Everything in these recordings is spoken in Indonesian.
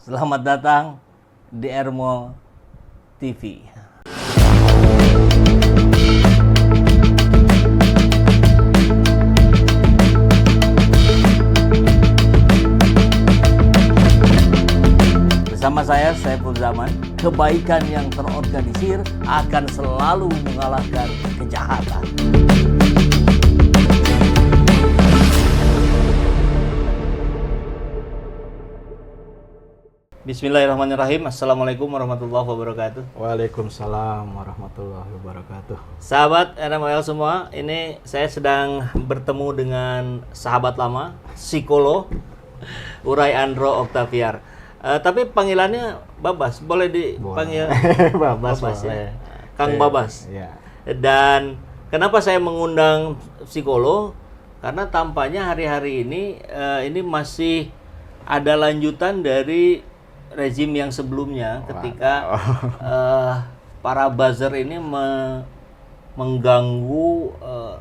Selamat datang di Ermo TV. Bersama saya, Saiful Zaman, kebaikan yang terorganisir akan selalu mengalahkan kejahatan. Bismillahirrahmanirrahim. Assalamualaikum warahmatullahi wabarakatuh. Waalaikumsalam warahmatullahi wabarakatuh. Sahabat RMOL semua, ini saya sedang bertemu dengan sahabat lama, psikolog Uray Andro Octaviar. Tapi panggilannya Babas, boleh dipanggil Babas, ya? Kang Babas. Ya. Dan kenapa saya mengundang psikolog? Karena tampaknya hari-hari ini masih ada lanjutan dari rezim yang sebelumnya ketika para buzzer ini mengganggu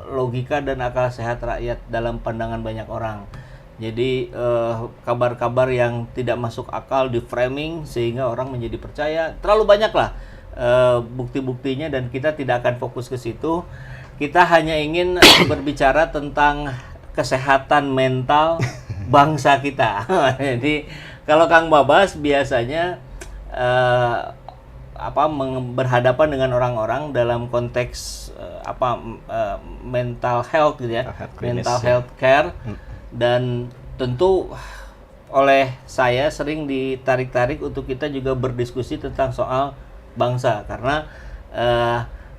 logika dan akal sehat rakyat dalam pandangan banyak orang. Jadi kabar-kabar yang tidak masuk akal di framing sehingga orang menjadi percaya. Terlalu banyaklah bukti-buktinya dan kita tidak akan fokus ke situ. Kita hanya ingin berbicara tentang kesehatan mental bangsa kita. Jadi kalau Kang Babas biasanya berhadapan dengan orang-orang dalam konteks mental health gitu ya, mental health care, dan tentu oleh saya sering ditarik-tarik untuk kita juga berdiskusi tentang soal bangsa karena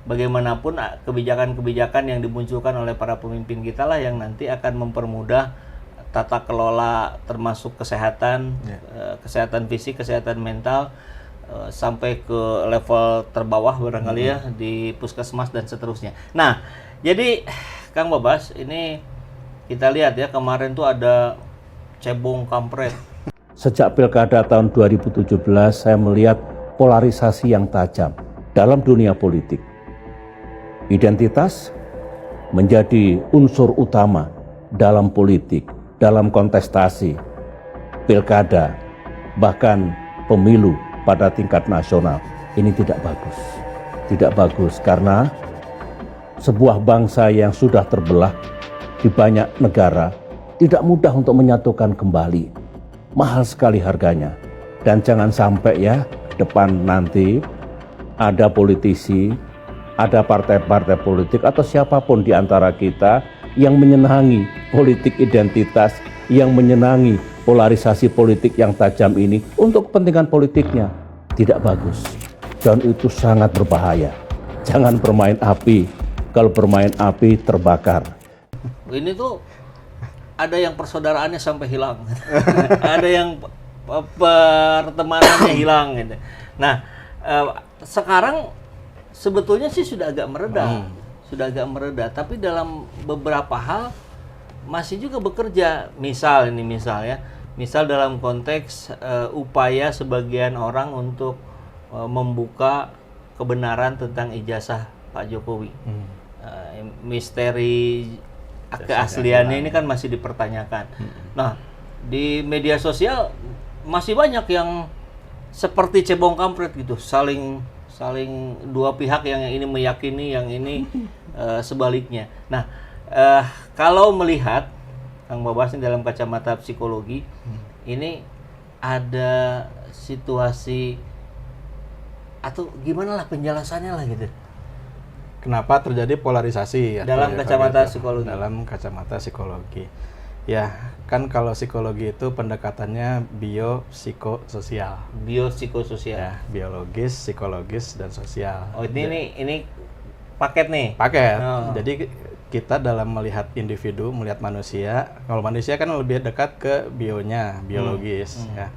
bagaimanapun kebijakan-kebijakan yang dimunculkan oleh para pemimpin kita lah yang nanti akan mempermudah tata kelola termasuk kesehatan, kesehatan fisik, kesehatan mental, sampai ke level terbawah barangkali ya di puskesmas dan seterusnya. Nah, jadi Kang Babas, ini kita lihat ya kemarin tuh ada cebong kampret. Sejak pilkada tahun 2017 saya melihat polarisasi yang tajam dalam dunia politik. Identitas menjadi unsur utama dalam politik, dalam kontestasi, pilkada, bahkan pemilu pada tingkat nasional. Ini tidak bagus. Tidak bagus karena sebuah bangsa yang sudah terbelah di banyak negara tidak mudah untuk menyatukan kembali. Mahal sekali harganya. Dan jangan sampai ya depan nanti ada politisi, ada partai-partai politik atau siapapun di antara kita yang menyenangi politik identitas, yang menyenangi polarisasi politik yang tajam ini untuk kepentingan politiknya. Tidak bagus. Dan itu sangat berbahaya. Jangan bermain api. Kalau bermain api terbakar. Ini tuh ada yang persaudaraannya sampai hilang. Ada yang pertemanannya hilang gitu. Nah, sekarang sebetulnya sih sudah agak mereda. Sudah agak mereda, tapi dalam beberapa hal masih juga bekerja. Misal dalam konteks upaya sebagian orang untuk membuka kebenaran tentang ijazah Pak Jokowi. Misteri keasliannya ini kan masih dipertanyakan. Nah, di media sosial masih banyak yang seperti cebong kampret gitu, saling dua pihak, yang ini meyakini, yang ini sebaliknya. Nah, kalau melihat Kang Babas ini dalam kacamata psikologi, ini ada situasi atau gimana lah penjelasannya lah gitu. Kenapa terjadi polarisasi ya, dalam kacamata psikologi? Dalam kacamata psikologi. Ya, kan kalau psikologi itu pendekatannya biopsikososial. Biopsikososial. Ya, biologis, psikologis, dan sosial. Oh, ini paket nih. Paket. Jadi kita dalam melihat individu, melihat manusia, kalau manusia kan lebih dekat ke bionya, biologis. Ya.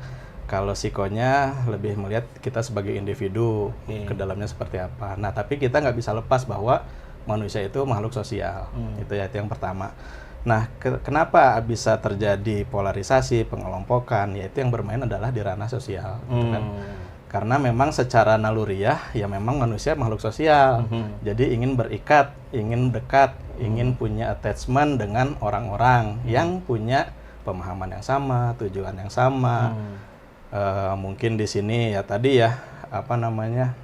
Kalau psikonya lebih melihat kita sebagai individu, ke dalamnya seperti apa. Nah, tapi kita nggak bisa lepas bahwa manusia itu makhluk sosial. Itu yang pertama. Nah, kenapa bisa terjadi polarisasi, pengelompokan? Yaitu yang bermain adalah di ranah sosial, gitu kan? Karena memang secara naluriah, ya memang manusia makhluk sosial. Jadi ingin berikat, ingin dekat, ingin punya attachment dengan orang-orang yang punya pemahaman yang sama, tujuan yang sama, mungkin di sini ya tadi ya apa namanya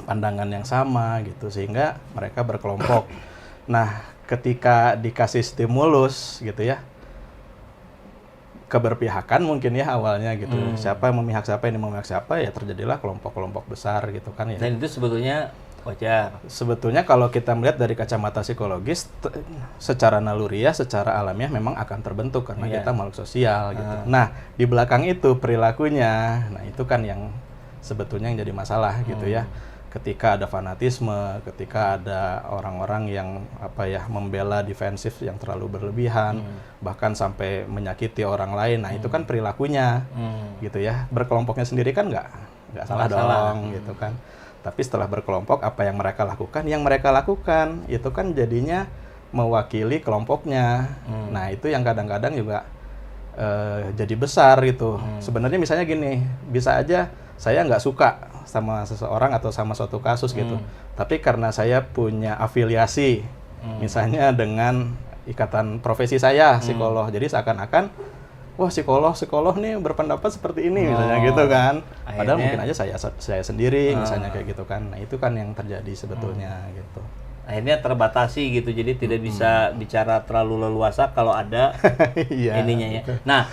pandangan yang sama gitu sehingga mereka berkelompok. Nah, ketika dikasih stimulus gitu ya keberpihakan mungkin ya awalnya gitu. Siapa yang memihak siapa, ini memihak siapa, ya terjadilah kelompok-kelompok besar gitu kan ya. Dan itu sebetulnya wajar. Sebetulnya kalau kita melihat dari kacamata psikologis, secara naluriah, secara alamiah memang akan terbentuk karena kita makhluk sosial gitu. Nah, di belakang itu perilakunya, nah itu kan yang sebetulnya yang jadi masalah gitu ya. Ketika ada fanatisme, ketika ada orang-orang yang apa ya membela defensif yang terlalu berlebihan, bahkan sampai menyakiti orang lain, nah itu kan perilakunya gitu ya. Berkelompoknya sendiri kan nggak salah dong gitu kan. Tapi setelah berkelompok, apa yang mereka lakukan? Yang mereka lakukan itu kan jadinya mewakili kelompoknya. Nah itu yang kadang-kadang juga jadi besar gitu. Sebenarnya misalnya gini, bisa aja saya nggak suka sama seseorang atau sama suatu kasus gitu. Tapi karena saya punya afiliasi, misalnya dengan ikatan profesi saya, psikolog. Jadi seakan-akan wah psikolog nih berpendapat seperti ini misalnya gitu kan. Padahal mungkin aja saya sendiri misalnya kayak gitu kan. Nah itu kan yang terjadi sebetulnya gitu. Akhirnya terbatasi gitu, jadi tidak bisa bicara terlalu leluasa kalau ada ininya ya. Nah,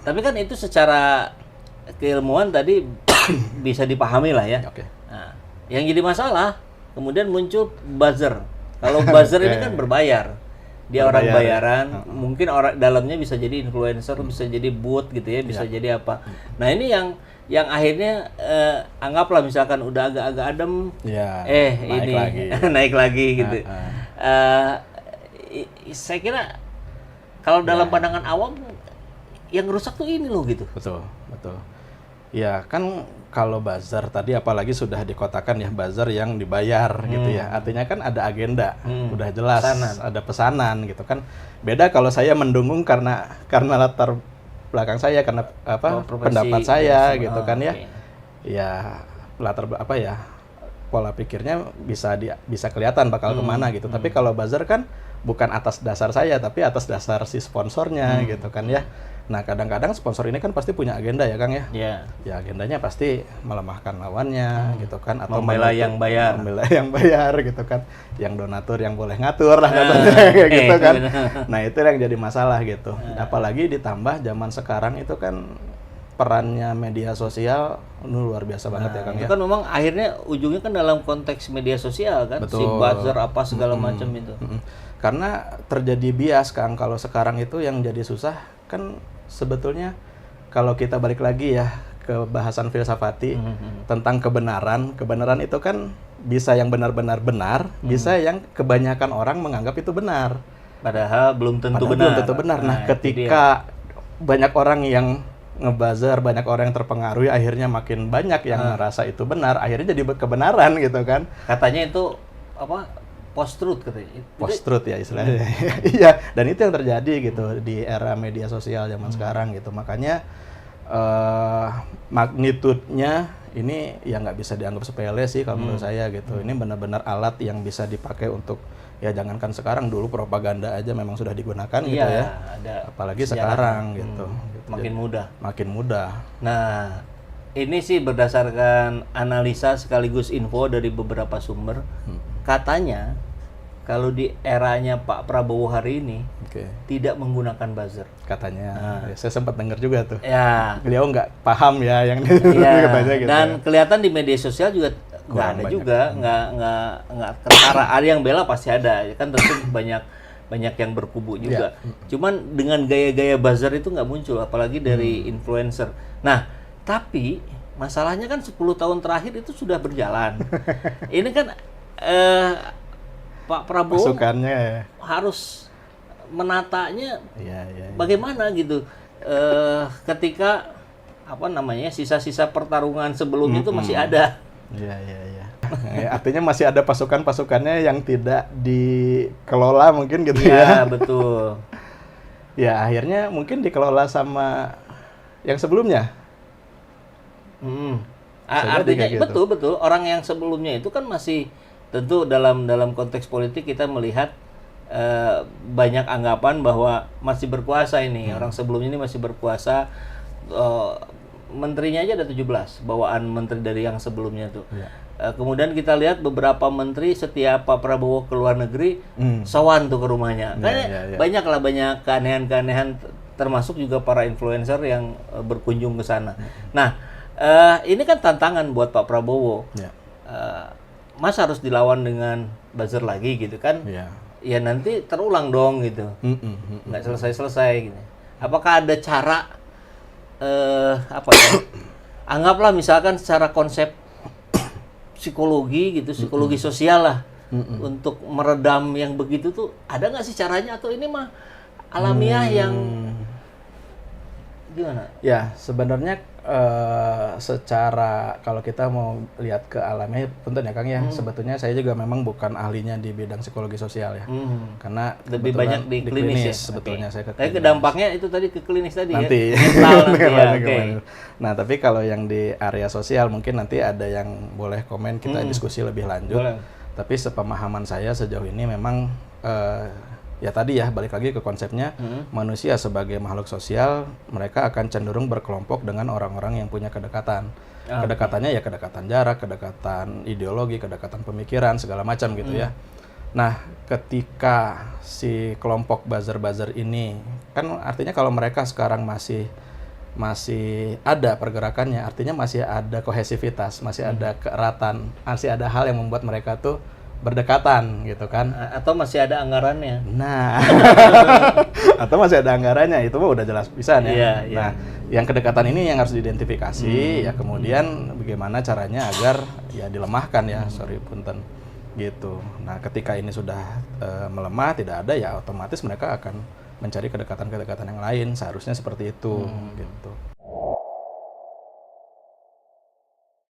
tapi kan itu secara keilmuan tadi bisa dipahami lah ya. Nah, yang jadi masalah kemudian muncul buzzer. Kalau buzzer ini kan berbayar. Dia orang bayaran, mungkin orang dalamnya bisa jadi influencer, bisa jadi bot gitu ya, bisa jadi apa. Nah ini yang akhirnya anggaplah misalkan udah agak-agak adem, naik lagi. naik lagi gitu. Saya kira kalau dalam pandangan awam yang rusak tuh ini loh gitu. Betul. Ya kan kalau buzzer tadi apalagi sudah dikotakan ya buzzer yang dibayar gitu ya. Artinya kan ada agenda, udah jelas ada pesanan gitu kan. Beda kalau saya mendukung karena latar belakang saya, karena pendapat saya gitu kan ya. Ya latar apa ya pola pikirnya bisa kelihatan bakal kemana gitu. Tapi kalau buzzer kan bukan atas dasar saya tapi atas dasar si sponsornya gitu kan ya. Nah kadang-kadang sponsor ini kan pasti punya agenda ya Kang ya. Ya agendanya pasti melemahkan lawannya gitu kan, atau membela yang bayar gitu kan, yang donatur yang boleh ngatur lah katanya kayak gitu kan. Nah itu yang jadi masalah gitu. Apalagi ditambah zaman sekarang itu kan perannya media sosial luar biasa banget ya Kang itu ya. Kan memang akhirnya ujungnya kan dalam konteks media sosial kan. Betul. Si buzzer apa segala macam itu. Karena terjadi bias Kang, kalau sekarang itu yang jadi susah kan sebetulnya kalau kita balik lagi ya ke bahasan filsafati tentang kebenaran itu kan bisa yang benar-benar benar, bisa yang kebanyakan orang menganggap itu benar. Padahal belum tentu benar. Nah, ketika banyak orang yang ngebuzzer, banyak orang yang terpengaruhi, akhirnya makin banyak yang ngerasa itu benar, akhirnya jadi kebenaran gitu kan. Katanya itu apa? Post-truth katanya. Post-truth ya istilahnya. Iya, dan itu yang terjadi gitu di era media sosial zaman sekarang gitu. Makanya magnitudenya ini ya nggak bisa dianggap sepele sih kalau menurut saya gitu. Ini benar-benar alat yang bisa dipakai untuk ya jangankan sekarang, dulu propaganda aja memang sudah digunakan gitu ya. Apalagi sekarang gitu. Makin mudah. Nah, ini sih berdasarkan analisa sekaligus info dari beberapa sumber. Katanya kalau di eranya Pak Prabowo hari ini tidak menggunakan buzzer. Katanya, saya sempat dengar juga tuh. Ya. Beliau nggak paham ya yang katanya gitu. Dan kelihatan di media sosial juga nggak ada juga, nggak ketara. Ada yang bela pasti ada, kan tentu banyak yang berkubu juga. Cuman dengan gaya-gaya buzzer itu nggak muncul, apalagi dari influencer. Nah, tapi masalahnya kan 10 tahun terakhir itu sudah berjalan. Ini kan Pak Prabowo pasukannya harus menatanya bagaimana gitu ketika sisa-sisa pertarungan sebelumnya itu masih ada. Artinya masih ada pasukannya yang tidak dikelola mungkin gitu ya. Betul. Ya akhirnya mungkin dikelola sama yang sebelumnya. Artinya gitu. betul orang yang sebelumnya itu kan masih, tentu dalam konteks politik kita melihat banyak anggapan bahwa masih berkuasa ini. Orang sebelumnya ini masih berkuasa, menterinya aja ada 17, bawaan menteri dari yang sebelumnya tuh. Iya. Kemudian kita lihat beberapa menteri setiap Pak Prabowo ke luar negeri, sowan tuh ke rumahnya. Kayaknya banyak keanehan-keanehan, termasuk juga para influencer yang berkunjung ke sana. Nah, ini kan tantangan buat Pak Prabowo. Ya. Mas harus dilawan dengan buzzer lagi gitu kan? Ya. Ya nanti terulang dong gitu, nggak selesai-selesai gitu. Apakah ada cara apa ya? Anggaplah misalkan secara konsep psikologi gitu, psikologi sosial lah, untuk meredam yang begitu tuh ada nggak sih caranya, atau ini mah alamiah yang gimana? Ya, sebenarnya secara kalau kita mau lihat ke alamiah, punten ya Kang ya, sebetulnya saya juga memang bukan ahlinya di bidang psikologi sosial ya, karena lebih banyak di klinis ya? sebetulnya. Saya ke Tapi klinis. dampaknya itu tadi ke klinis tadi Nanti. ya? Mental nanti ya, oke. Nah, tapi kalau yang di area sosial mungkin nanti ada yang boleh komen, kita diskusi lebih lanjut. Boleh. Tapi sepemahaman saya sejauh ini memang ya tadi ya, balik lagi ke konsepnya, manusia sebagai makhluk sosial, mereka akan cenderung berkelompok dengan orang-orang yang punya kedekatan. Kedekatannya ya kedekatan jarak, kedekatan ideologi, kedekatan pemikiran, segala macam gitu ya. Nah, ketika si kelompok buzzer-buzzer ini, kan artinya kalau mereka sekarang masih ada pergerakannya, artinya masih ada kohesivitas, masih ada keeratan, masih ada hal yang membuat mereka tuh berdekatan gitu kan. Atau masih ada anggarannya. Nah, atau masih ada anggarannya, itu mah udah jelas pisan ya. Iya. Nah, yang kedekatan ini yang harus diidentifikasi, ya kemudian bagaimana caranya agar ya dilemahkan ya, sorry punten gitu. Nah, ketika ini sudah melemah, tidak ada, ya otomatis mereka akan mencari kedekatan-kedekatan yang lain, seharusnya seperti itu gitu.